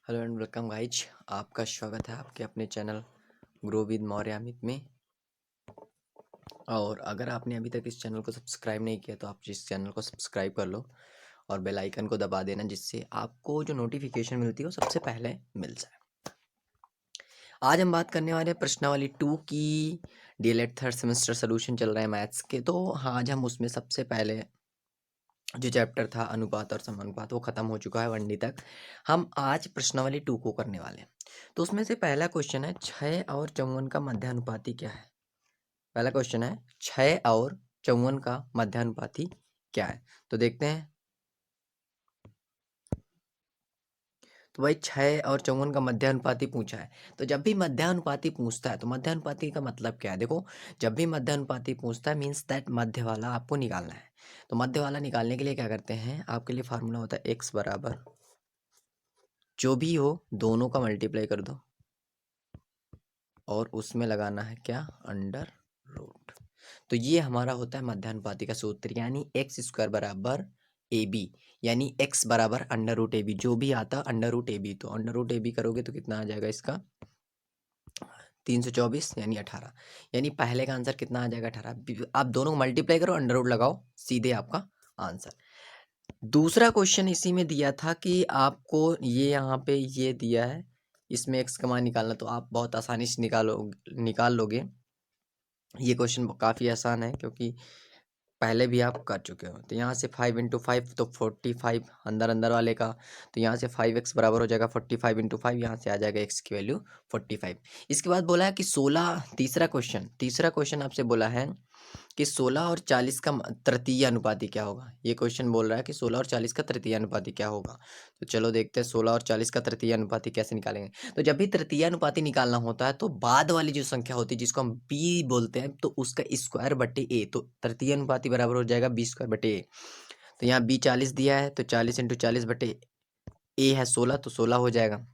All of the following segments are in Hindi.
Hello and welcome guys. आपका स्वागत है आपके अपने channel grow with Maurya Amit में। और अगर आपने अभी तक इस चैनल को सब्सक्राइब नहीं किया तो आप इस चैनल को सब्सक्राइब कर लो और बेल आइकन को दबा देना, जिससे आपको जो नोटिफिकेशन मिलती है वो सबसे पहले मिल जाए। आज हम बात करने वाले हैं प्रश्नावली 2 की। डीएलएड थर्ड सेमेस्टर सोल्यूशन चल रहा है मैथ्स के, तो आज हम उसमें सबसे पहले जो चैप्टर था अनुपात और समानुपात वो खत्म हो चुका है 1D तक। हम आज प्रश्नावली 2 को करने वाले हैं। तो उसमें से पहला क्वेश्चन है 6 और 54 का मध्यानुपाती क्या है। पहला क्वेश्चन है 6 और 54 का मध्यानुपाती क्या है। तो देखते हैं। तो भाई 6 और 54 का मध्यानुपाती पूछा है। तो जब भी मध्यानुपाती पूछता है तो मध्यानुपाती का मतलब क्या है। देखो, जब भी मध्यानुपाती पूछता है मीन्स दैट मध्य वाला आपको निकालना है। तो मध्य वाला निकालने के लिए क्या करते हैं, आपके लिए फार्मूला होता है x बराबर जो भी हो दोनों का मल्टीप्लाई कर दो और उसमें लगाना है क्या, अंडर रूट। तो ये हमारा होता है मध्यानुपाती का सूत्र, यानी एक्स स्क्वायर बराबर ए बी, यानी एक्स बराबर अंडर रूट ए बी, जो भी आता अंडर रूट ए बी। तो अंडर रूट ए बी करोगे तो कितना आ जाएगा इसका 324 यानी 18। यानी पहले का आंसर कितना आ जाएगा 18। आप दोनों को मल्टीप्लाई करो, अंडर रूट लगाओ, सीधे आपका आंसर। दूसरा क्वेश्चन इसी में दिया था कि आपको ये यहाँ पे ये दिया है, इसमें एक्स का मान निकालना, तो आप बहुत आसानी से निकाल लोगे। ये क्वेश्चन काफ़ी आसान है क्योंकि पहले भी आप कर चुके हो। तो यहाँ से 5 × 5 तो 45 अंदर अंदर वाले का। तो यहाँ से 5x बराबर हो जाएगा 45 × 5, यहाँ से आ जाएगा x की वैल्यू 45। इसके बाद बोला है कि 16, तीसरा क्वेश्चन आपसे बोला है कि 16 और 40 का तृतीय अनुपाती क्या होगा। ये क्वेश्चन बोल रहा है कि 16 और 40 का तृतीय अनुपाती क्या होगा। तो चलो देखते हैं 16 और 40 का तृतीय अनुपाती कैसे निकालेंगे। तो जब भी तृतीय अनुपाती निकालना होता है तो बाद वाली जो संख्या होती है जिसको हम बी बोलते हैं, तो उसका स्क्वायर बटे ए। तो तृतीय अनुपाती बराबर हो जाएगा बी स्क्वायर बटे ए। तो यहाँ बी 40 दिया है तो 40 × 40 बटे ए है 16, तो 16 हो जाएगा।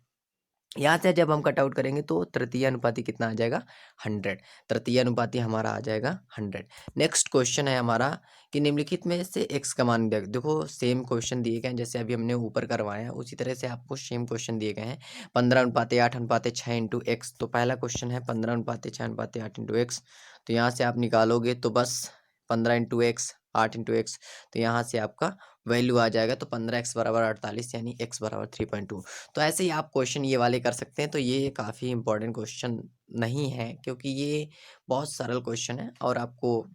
यहाँ से जब हम कट आउट करेंगे तो तृतीय अनुपाती कितना आ जाएगा 100। तृतीय अनुपाती हमारा आ जाएगा 100। नेक्स्ट क्वेश्चन है हमारा कि निम्नलिखित में से x का मान दिया। देखो सेम क्वेश्चन दिए गए हैं जैसे अभी हमने ऊपर करवाया, उसी तरह से आपको सेम क्वेश्चन दिए गए हैं। 15:8:6 इंटू एक्स। तो पहला क्वेश्चन है 15:6:8 इंटू एक्स। तो यहाँ से आप निकालोगे तो बस 15 इंटू एक्स 8 इंटू एक्स। तो यहाँ से आपका वैल्यू आ जाएगा तो 15x बराबर 48 यानी x बराबर 3.2। तो ऐसे ही आप क्वेश्चन ये वाले कर सकते हैं। तो ये काफ़ी इंपॉर्टेंट क्वेश्चन नहीं है क्योंकि ये बहुत सरल क्वेश्चन है और आपको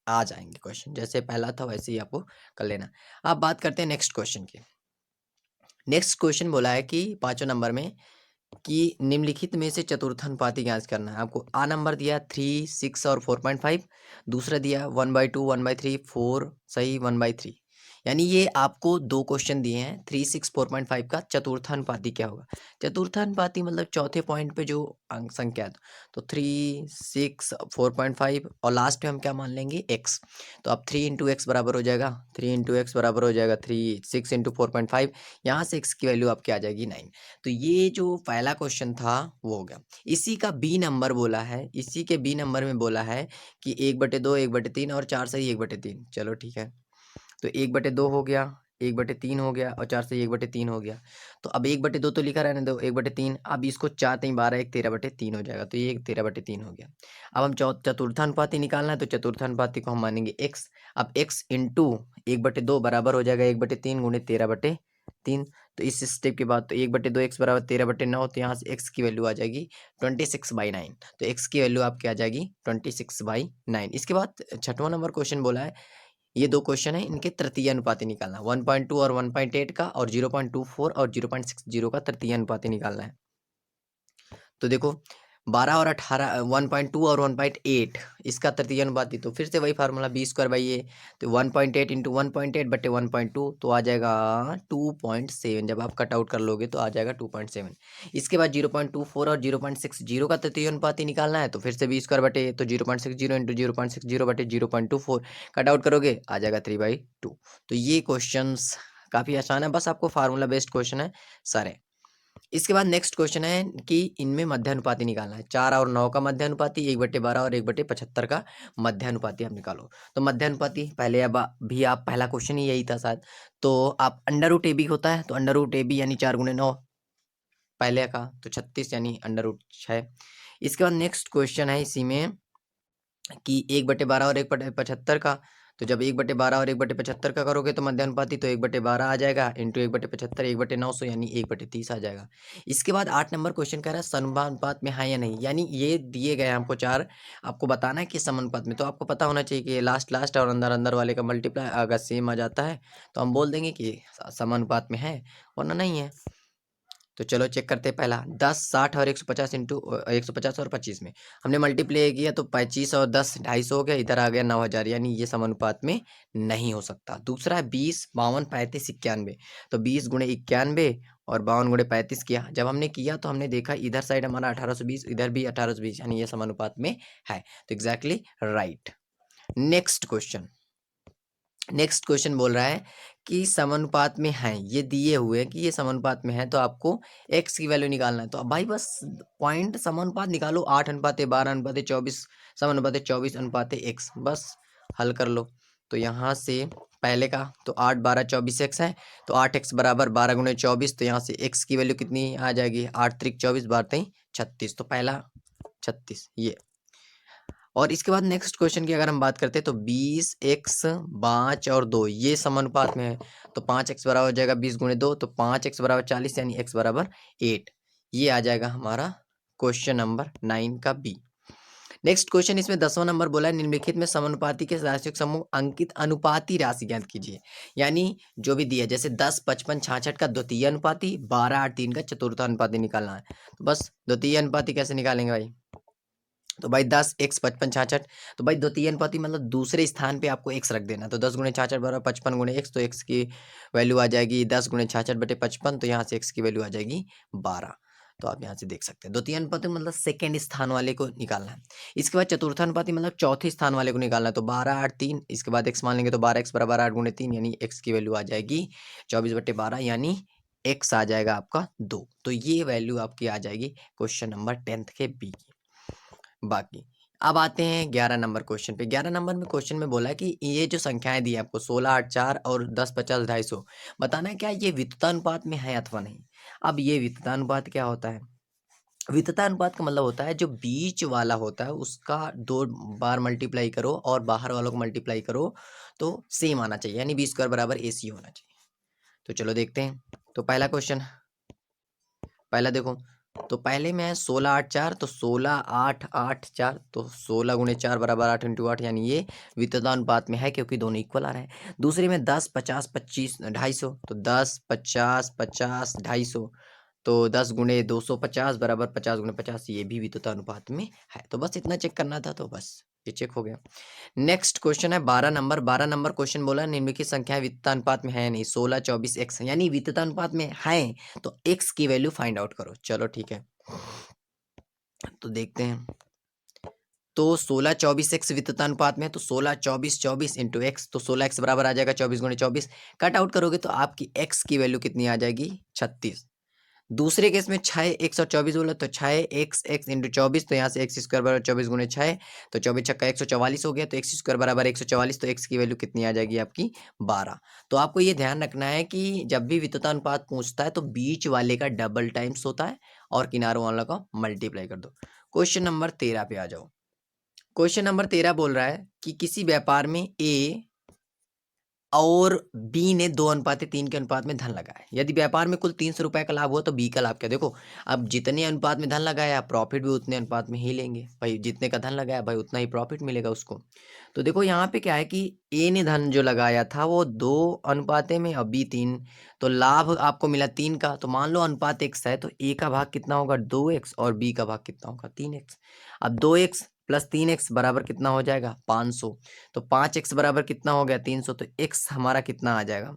आ जाएंगे क्वेश्चन, जैसे पहला था वैसे ही आपको कर लेना। अब बात करते हैं नेक्स्ट क्वेश्चन की। नेक्स्ट क्वेश्चन बोला है कि 5वें नंबर में कि निम्नलिखित में से चतुर्थानुपाती ज्ञात करना है। आपको आ नंबर दिया 3, 6 और 4.5। दूसरा दिया 1/2, 1/3, 4 सही 1/3। यानी ये आपको दो क्वेश्चन दिए हैं 3, 6, 4.5 का चतुर्थानुपाती क्या होगा। चतुर्थानुपाती मतलब चौथे पॉइंट पे जो अंक संख्या है। तो 3, 6, 4.5 और लास्ट में हम क्या मान लेंगे x। तो अब 3 × x बराबर हो जाएगा 3 × 6 × 4.5। यहाँ से x की वैल्यू आपकी आ जाएगी 9। तो ये जो पहला क्वेश्चन था वो हो गया। इसी का बी नंबर बोला है, इसी के बी नंबर में बोला है कि 1/2, 1/3 और 4 सही 1/3। चलो ठीक है, तो 1/2 हो गया, 1/3 हो गया और 4 सही 1/3 हो गया। तो अब 1/2 तो लिखा रहने दो, 1/3। अब इसको 4 3 12 1 13/3 हो जाएगा। तो ये 13/3 हो गया। अब हम चतुर्थानुपाती निकालना है तो चतुर्थानुपाती को हम मानेंगे x। अब x इंटू 1/2 बराबर हो जाएगा 1/3 गुणे 13/3। तो इस स्टेप के बाद तो 1/2 x बराबर 13/9। तो यहाँ से x की वैल्यू आ जाएगी 26/9। तो x की वैल्यू आपकी आ जाएगी 26/9। इसके बाद 6वां नंबर क्वेश्चन बोला है, ये दो क्वेश्चन है इनके तृतीय अनुपाती निकालना, 1.2 और 1.8 का और 0.24 और 0.60 का तृतीय अनुपाती निकालना है। तो देखो 12 और 18, 1.2 और 1.8 इसका तृतीय अनुपाती, तो फिर से वही फार्मूला b²/a। तो 1.8 इंटू 1.8 बटे 1.2 तो आ जाएगा 2.7। जब आप कट आउट कर लोगे तो आ जाएगा 2.7। इसके बाद 0.24 और 0.60 का तृतीय अनुपाती निकालना है। तो फिर से b² तो 0.60 इंटू 0.60 बटे 0.24 कट आउट करोगे आ जाएगा 3/2। तो ये क्वेश्चन काफ़ी आसान है, बस आपको फार्मूला बेस्ड क्वेश्चन है सारे। इसके बाद नेक्स्ट क्वेश्चन है कि इनमें मध्यानुपाती निकालना है। 4 और 9 का मध्यानुपाती, 1/12 और 1/75 का मध्यानुपाती आप निकालो। तो मध्यानुपाती पहले अब भी आप पहला क्वेश्चन ही यही था शायद। तो आप अंडर रूट ए बी होता है तो अंडर रूट ए बी यानी 4 × 9 पहले का, तो 36 यानी √6। इसके बाद नेक्स्ट क्वेश्चन है इसी में कि 1/12 और 1/75 का, तो जब 1/12 और 1/75 का करोगे तो मध्यानुपाती, तो 1/12 आ जाएगा इंटू 1/75 1/900 यानी 1/30 आ जाएगा। इसके बाद 8 नंबर क्वेश्चन कह रहा है समानुपात में है या नहीं, यानी ये दिए गए हैं हमको 4, आपको बताना है कि समानुपात में, तो आपको पता होना चाहिए कि लास्ट और अंदर अंदर वाले का मल्टीप्लाई अगर सेम आ जाता है तो हम बोल देंगे कि समानुपात में है, वरना नहीं है। तो चलो चेक करते हैं। पहला 10, 60 और 150 इंटू 150 और 25 में हमने मल्टीप्लाई किया तो 25 और 10 250 हो गया, इधर आ गया 9000, यानी ये समानुपात में नहीं हो सकता। दूसरा है 20, 52, 35, 91, तो 20 गुणे 91 और 52 गुणे 35 किया, जब हमने किया तो हमने देखा इधर साइड हमारा 1820, इधर भी 1820, यानी ये समानुपात में है, तो एग्जैक्टली राइट। नेक्स्ट क्वेश्चन बोल रहा है कि समानुपात में है, ये दिए हुए हैं कि ये समानुपात में है, तो आपको x की वैल्यू निकालना है। तो अब भाई बस पॉइंट समानुपात निकालो, 8:12:24 समानुपात 24:x, बस हल कर लो। तो यहाँ से पहले का तो 8, 12, 24x है, तो 8x बराबर 12 गुणे 24, तो यहाँ से x की वैल्यू कितनी आ जाएगी, 8 त्रिक 24 12 36, तो पहला 36 ये। और इसके बाद नेक्स्ट क्वेश्चन की अगर हम बात करते हैं तो 20x 5 और 2 ये समानुपात में है, तो 5x बराबर हो जाएगा 20 गुणे 2, तो 5x बराबर 40 यानी x बराबर 8, ये आ जाएगा हमारा क्वेश्चन नंबर 9 का बी। नेक्स्ट क्वेश्चन इसमें 10वां नंबर बोला है निम्नलिखित में समानुपाती के राशियों का समूह अंकित अनुपाती राशि ज्ञात कीजिए, यानी जो भी दिया जैसे 10, 55, 66 का द्वितीय अनुपाती, 12, 8, 3 का चतुर्थ अनुपाती निकालना है। तो बस द्वितीय अनुपाती कैसे निकालेंगे भाई, तो भाई 10, x 55, 66, तो भाई द्वितीय अनुपाती मतलब दूसरे स्थान पे आपको x रख देना, तो 10 गुणे 66 बराबर 55 गुणे x, तो x की वैल्यू आ जाएगी 10 गुणे 66/55, तो यहाँ से x की वैल्यू आ जाएगी 12। तो आप यहाँ से देख सकते हैं द्वितीय अनुपाती मतलब सेकंड स्थान वाले को निकालना है। इसके बाद चतुर्थ अनुपाती मतलब चौथे स्थान वाले को निकालना है, तो 12, 8, 3, इसके बाद x मान लेंगे तो 12x बराबर 8 गुणे 3, यानी x की वैल्यू आ जाएगी 24/12, यानी x आ जाएगा आपका 2। तो ये वैल्यू आपकी आ जाएगी क्वेश्चन नंबर 10th के बी की। बाकी अब आते हैं 11 नंबर क्वेश्चन पे। 11 नंबर में क्वेश्चन में बोला है कि ये जो संख्याएं दी है आपको 16, 8, 4 और 10, 50, 250, बताना है क्या ये वित्तानुपात में है अथवा नहीं। अब ये वित्तानुपात क्या होता है, वित्तानुपात का मतलब होता है जो बीच वाला होता है उसका 2 बार मल्टीप्लाई करो और बाहर वालों को मल्टीप्लाई करो तो सेम आना चाहिए, यानी बी स्क्वायर बराबर ए सी होना चाहिए। तो चलो देखते हैं। तो पहला क्वेश्चन, पहला देखो, तो पहले में है 16, 8, 4, तो 16, 8, 8, 4, तो 16 गुणे 4 बराबर 8 इंटू 8, यानी ये वित्तानुपात में है क्योंकि दोनों इक्वल आ रहे हैं। दूसरे में 10, 50, 25, 250, तो 10, 50, 50, 250, तो 10 गुणे 250 बराबर 50 गुणे 50, ये भी वित्तानुपात में है। तो बस इतना चेक करना था, तो बस ये चेक हो गया। नेक्स्ट क्वेश्चन है 12 नंबर। 12 नंबर क्वेश्चन बोला निम्नलिखित संख्याएं वित्तानुपात में है या नहीं, 16, 24, x, यानी वित्तानुपात में है तो x की वैल्यू फाइंड आउट करो। चलो ठीक है, तो देखते हैं। तो 16, 24 x वित्तानुपात में है, तो 16, 24, 24 इंटू एक्स, तो 16x बराबर आ जाएगा 24 गुणे 24, कट आउट करोगे तो आपकी x की वैल्यू कितनी आ जाएगी 36। दूसरे केस में 6, x और 24 बोला, तो 6x इंटू 24, तो यहाँ से x स्क्वायर बराबर 24 गुणे 6, तो 24 छक्का 144 हो गया, तो x स्क्वायर बराबर 144, तो x की वैल्यू कितनी आ जाएगी आपकी 12। तो आपको ये ध्यान रखना है कि जब भी वित्तानुपात पूछता है तो बीच वाले का डबल टाइम्स होता है और किनारों वाला का मल्टीप्लाई कर दो। क्वेश्चन नंबर 13 पे आ जाओ। क्वेश्चन नंबर 13 बोल रहा है कि किसी व्यापार में ए और बी ने 2:3 के अनुपात में धन लगाया। यदि व्यापार में कुल 300 रुपए का लाभ हुआ तो बी का लाभ क्या, देखो अब जितने अनुपात में धन लगाया प्रॉफिट भी उतने अनुपात में ही लेंगे भाई, जितने का धन लगाया भाई उतना ही प्रॉफिट मिलेगा उसको। तो देखो यहाँ पे क्या है कि ए ने धन जो लगाया था वो 2 अनुपाते में और बी 3, तो लाभ आपको मिला 3 का। तो मान लो अनुपात x है तो ए का भाग कितना होगा 2x और बी का भाग कितना होगा 3x। अब 2x प्लस 3x बराबर कितना हो जाएगा 500, तो 5x बराबर कितना हो गया 300, तो x हमारा कितना आ जाएगा,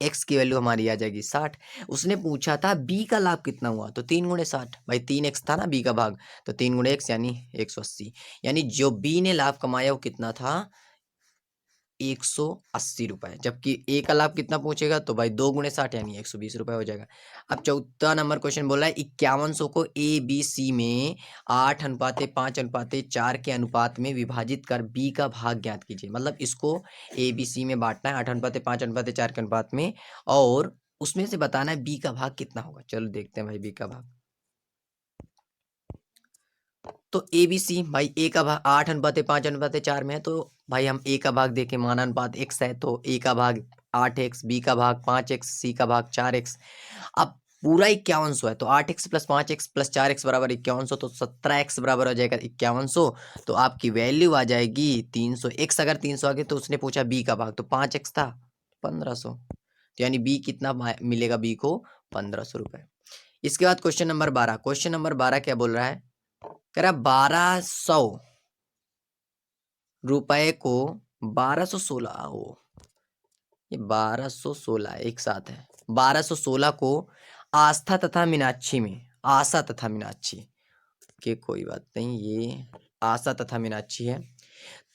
x की वैल्यू हमारी आ जाएगी 60। उसने पूछा था b का लाभ कितना हुआ, तो 3 गुणे 60, भाई 3x था ना b का भाग, तो 3 गुणे x यानी 180, यानी जो b ने लाभ कमाया वो कितना था 180 रुपए। जबकि ए का लाभ कितना पूछेगा, तो भाई 2 गुणे 60 यानी 120 रुपए हो जाएगा। अब 14 नंबर क्वेश्चन बोला है 5100 को ए बी सी में 8:5:4 के अनुपात में विभाजित कर बी का भाग ज्ञात कीजिए। मतलब इसको ए बी सी में बांटना है 8:5:4 के अनुपात में, और उसमें से बताना है बी का भाग कितना होगा। चलो देखते हैं भाई बी का भाग। तो ए बी सी भाई, ए का भाग 8:5:4 में है, तो भाई हम ए का भाग देखें, मान अनुपात x है, तो ए का भाग 8x, बी का भाग 5x, सी का भाग 4x। अब पूरा 5100 है, तो 8x + 5x + 4x बराबर 5100, तो 17x बराबर हो जाएगा 5100। तो आपकी वैल्यू आ जाएगी 300। x अगर 300 आ गया तो उसने पूछा बी का भाग, तो 5x था 1500, तो यानी बी कितना मिलेगा बी को 1500 रुपए। इसके बाद क्वेश्चन नंबर 12। क्वेश्चन नंबर 12 क्या बोल रहा है, कह रहा 1200 रुपए को 1216 हो, ये 1216 एक साथ है। 1216 को आस्था तथा मीनाक्षी में, आशा तथा मीनाक्षी के, कोई बात नहीं, ये आशा तथा मीनाक्षी है।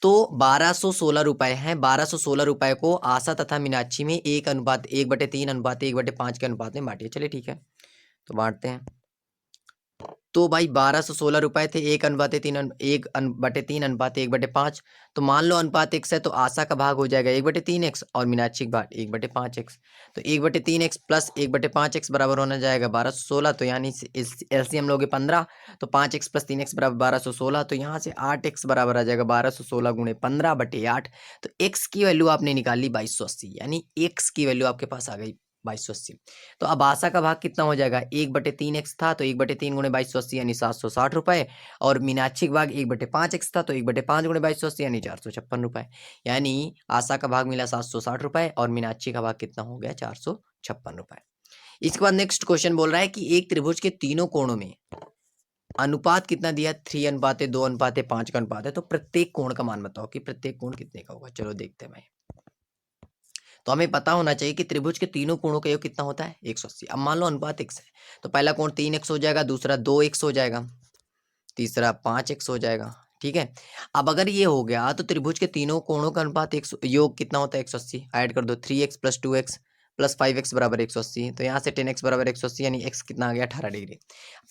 तो 1216 रुपए हैं, 1216 रुपए को आशा तथा मीनाक्षी में 1:3:1/5 के अनुपात में बांटिए। चलिए ठीक है, तो बांटते हैं। तो भाई 1216 रुपए थे, 1:3:1/5। तो मान लो अनुपात x है, तो आशा का भाग हो जाएगा 1/3x और मीनाक्षी का भाग 1/5x। तो 1/3x प्लस 1/5x बराबर होना जाएगा 1216, तो यानी एलसीएम लोगे 15, तो 5x + 3x बराबर 1216, तो यहाँ से 8x बराबर आ जाएगा 1216 × 15/8। तो x की वैल्यू आपने निकाली 2280, यानी x की वैल्यू आपके पास आ गई 2280। तो अब आशा का भाग कितना हो जाएगा, 1/3x था, तो 1/3 × 2280 यानी 760 रुपए, और मीनाक्षी का भाग 1/5x था, तो 1/5 × 2280 यानी 456 रुपए। यानी आशा का भाग मिला 760 रुपए और मीनाक्षी का भाग कितना हो गया 456 रुपए। इसके बाद नेक्स्ट क्वेश्चन बोल रहा है कि एक त्रिभुज के तीनों कोणों में अनुपात कितना दिया, 3:2:5 का अनुपात है, तो प्रत्येक कोण का मान बताओ कि प्रत्येक कोण कितने का होगा। चलो देखते हैं भाई। तो हमें पता होना चाहिए कि त्रिभुज के तीनों कोणों का योग कितना होता है 180। अब मान लो अनुपात x है, तो पहला कोण 3x हो जाएगा, दूसरा 2x हो जाएगा, तीसरा 5x हो जाएगा। ठीक है, अब अगर ये हो गया तो त्रिभुज के तीनों कोणों का अनुपात योग कितना होता है 180। ऐड कर दो, 3x + 2x + 5x बराबर 180, तो यहाँ से 10x बराबर 180, यानी x कितना आ गया 18 डिग्री।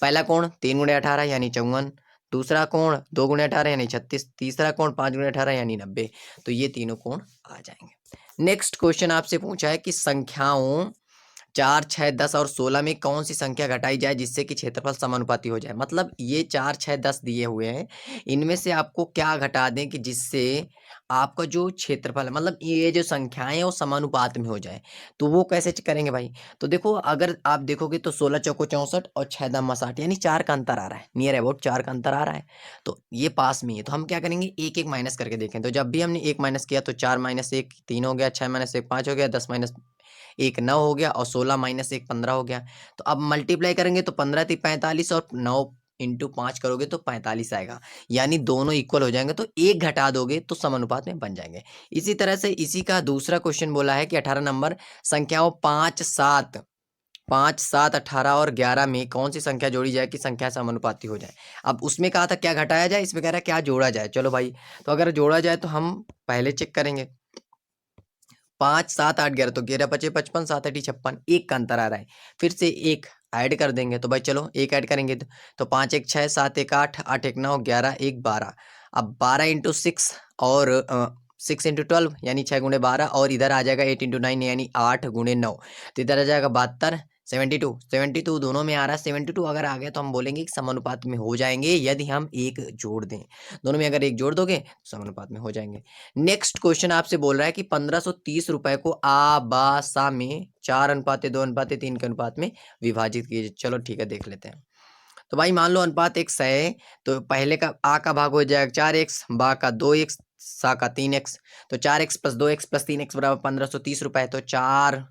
पहला कोण 3 × 18 यानी 54, दूसरा कोण 2 × 18 यानी 36, तीसरा कोण 5 × 18 यानी 90। तो ये तीनों कोण आ जाएंगे। नेक्स्ट क्वेश्चन आपसे पूछा है कि संख्याओं 4, 6, 10 और 16 में कौन सी संख्या घटाई जाए जिससे कि क्षेत्रफल समानुपाती हो जाए। मतलब ये 4, 6, 10 दिए हुए हैं, इनमें से आपको क्या घटा दें कि जिससे आपका जो क्षेत्रफल है, मतलब ये जो संख्याएं हैं वो समानुपात में हो जाए। तो वो कैसे करेंगे भाई, तो देखो अगर आप देखोगे तो 16 चौको 64 और 6 दम्मा 60, यानी 4 का अंतर आ रहा है, नियर अबाउट 4 का अंतर आ रहा है, तो ये पास में ही है। तो हम क्या करेंगे, एक एक माइनस करके देखें। तो जब भी हमने एक माइनस किया तो 4 - 1 3 हो गया, 6 - 1 5 हो गया, 10 - 1 9 हो गया, और 16 - 1 15 हो गया। तो अब मल्टीप्लाई करेंगे तो 15 × 45 और 9 × 5 करोगे तो 45 आएगा, यानी दोनों इक्वल हो जाएंगे। तो एक घटा दोगे तो समानुपात में बन जाएंगे। इसी तरह से इसी का दूसरा क्वेश्चन बोला है कि 18 नंबर, संख्याओं 5, 7, 18 और 11 में कौन सी संख्या जोड़ी जाए कि संख्या समानुपाती हो जाए। अब उसमें कहा था क्या घटाया जाए, इसमें कह रहा है क्या जोड़ा जाए। चलो भाई, तो अगर जोड़ा जाए तो हम पहले चेक करेंगे। 5, 7, 8, 11, तो 11 × 5 = 55, 7 × 8 = 56, एक का अंतर आ रहा है। फिर से एक ऐड कर देंगे, तो भाई चलो एक ऐड करेंगे तो 5 × 1 = 6, 7 × 1 = 8, 8 × 1 = 9, 11 × 1 = 12। अब 12 × 6 और 6 × 12 यानी 6 × 12, और इधर आ जाएगा 8 × 9 यानी 8 × 9, तो इधर आ जाएगा 72, 72, 72 दोनों में आ रहा है। 72 अगर आ गया तो हम बोलेंगे कि समानुपात में हो जाएंगे यदि हम एक जोड़ दें। दोनों में अगर एक जोड़ दोगे तो समानुपात में हो जाएंगे। नेक्स्ट क्वेश्चन आपसे बोल रहा है कि 1530 रुपए को आबासा में 4:2:3 के अनुपात में विभाजित कीजिए। चलो ठीक है, देख लेते हैं। तो भाई मान लो अनुपात x है, तो पहले का आ का भाग हो जाएगा 4x, बा का 2x, सा का 3x, तो 4x + 2x + 3x बराबर 1530 रुपए। तो 4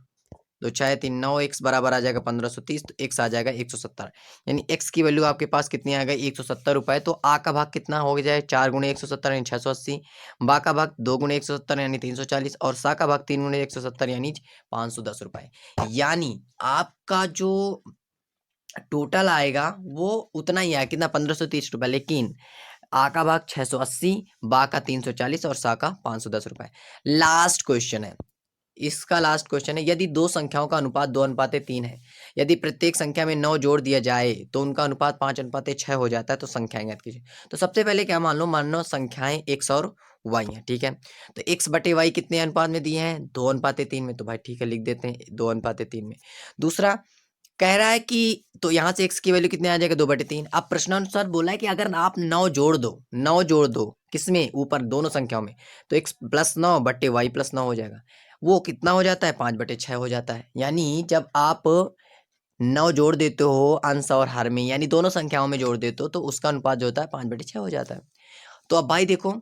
2 6 3 9 x बराबर आ जाएगा 1530, तो x आ जाएगा 170, यानी x की वैल्यू आपके पास कितनी आ गई 170 रुपए। तो आ का भाग कितना हो जाए 4 × 170 यानी 680, बा का भाग 2 × 170 यानी 340, और सा का भाग 3 × 170 यानी 510 रुपए। यानी आपका जो टोटल आएगा वो उतना ही आया, कितना 1530 रुपए, लेकिन आ का भाग 680, बा का 340 और सा का 510 रुपए। लास्ट क्वेश्चन है, इसका लास्ट क्वेश्चन है, यदि दो संख्याओं का अनुपात 2:3 है, यदि प्रत्येक संख्या में 9 जोड़ दिया जाए तो उनका अनुपात 5:6 हो जाता है, तो संख्याएं ज्ञात कीजिए। तो सबसे पहले क्या मान लो संख्याएं x और y हैं, ठीक है। तो x बटे y कितने अनुपात में दिए हैं, 2:3 में, तो भाई ठीक है लिख देते हैं 2:3 में। दूसरा कह रहा है कि तो यहाँ से x की वैल्यू कितने आ जाएगा, 2/3। अब प्रश्नानुसार बोला है कि अगर आप 9 जोड़ दो, 9 जोड़ दो किसमें, ऊपर दोनों संख्याओं में, तो x + 9 बटे y + 9 हो जाएगा। वो कितना हो जाता है, 5/6 हो जाता है। यानी जब आप 9 जोड़ देते हो अंश और हर में, यानी दोनों संख्याओं में जोड़ देते हो, तो उसका अनुपात जो होता है 5/6 हो जाता है। तो अब भाई देखो,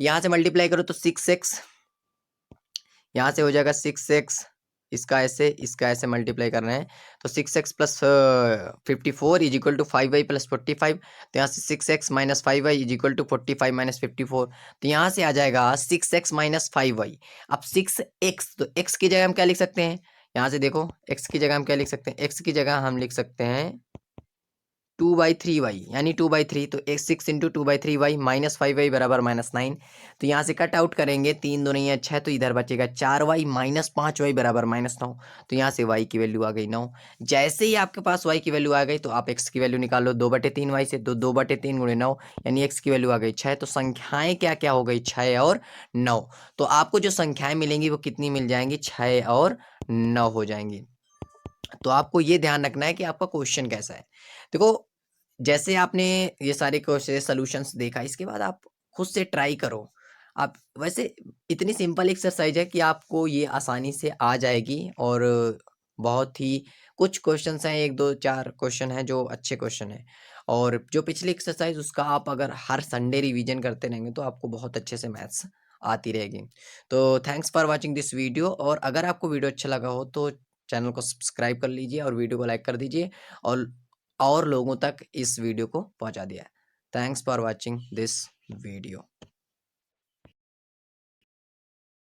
यहाँ से मल्टीप्लाई करो तो 6x, यहाँ से हो जाएगा 6x, इसका ऐसे मल्टीप्लाई कर रहे हैं, तो 6x + 54 = 5y + 45। तो यहाँ से 6x - 5y = 45 - 54। तो यहाँ से आ जाएगा 6x - 5y। अब 6x, तो x की जगह हम क्या लिख सकते हैं, यहाँ से देखो x की जगह हम क्या लिख सकते हैं, x की जगह हम लिख सकते हैं 2/3y, यानी 2/3। तो 6 × 2/3y - 5y = -9। तो यहाँ से कट आउट करेंगे, 3 दूनी है 6, तो इधर बचेगा 4y - 5y = -9। तो यहाँ से y की वैल्यू आ गई 9। जैसे ही आपके पास y की वैल्यू आ गई, तो आप x की वैल्यू निकालो 2/3y से, तो 2/3 × 9, यानी x की वैल्यू आ गई 6। तो संख्याएं क्या क्या हो गई, 6 और 9। तो आपको जो संख्याएं मिलेंगी वो कितनी मिल जाएंगी, 6 और 9 हो जाएंगी। तो आपको ये ध्यान रखना है कि आपका क्वेश्चन कैसा है। देखो, जैसे आपने ये सारे क्वेश्चन सॉल्यूशंस देखा, इसके बाद आप खुद से ट्राई करो। आप वैसे इतनी सिंपल एक्सरसाइज है कि आपको ये आसानी से आ जाएगी, और बहुत ही कुछ क्वेश्चंस हैं, 1 2 4 क्वेश्चन हैं जो अच्छे क्वेश्चन हैं, और जो पिछली एक्सरसाइज उसका आप अगर हर संडे रिवीजन करते रहेंगे तो आपको बहुत अच्छे से मैथ्स आती रहेगी। तो thanks for watching this video, और अगर आपको वीडियो अच्छा लगा हो तो चैनल को सब्सक्राइब कर लीजिए और वीडियो को लाइक कर दीजिए, और लोगों तक इस वीडियो को पहुंचा दिया। Thanks for watching this video.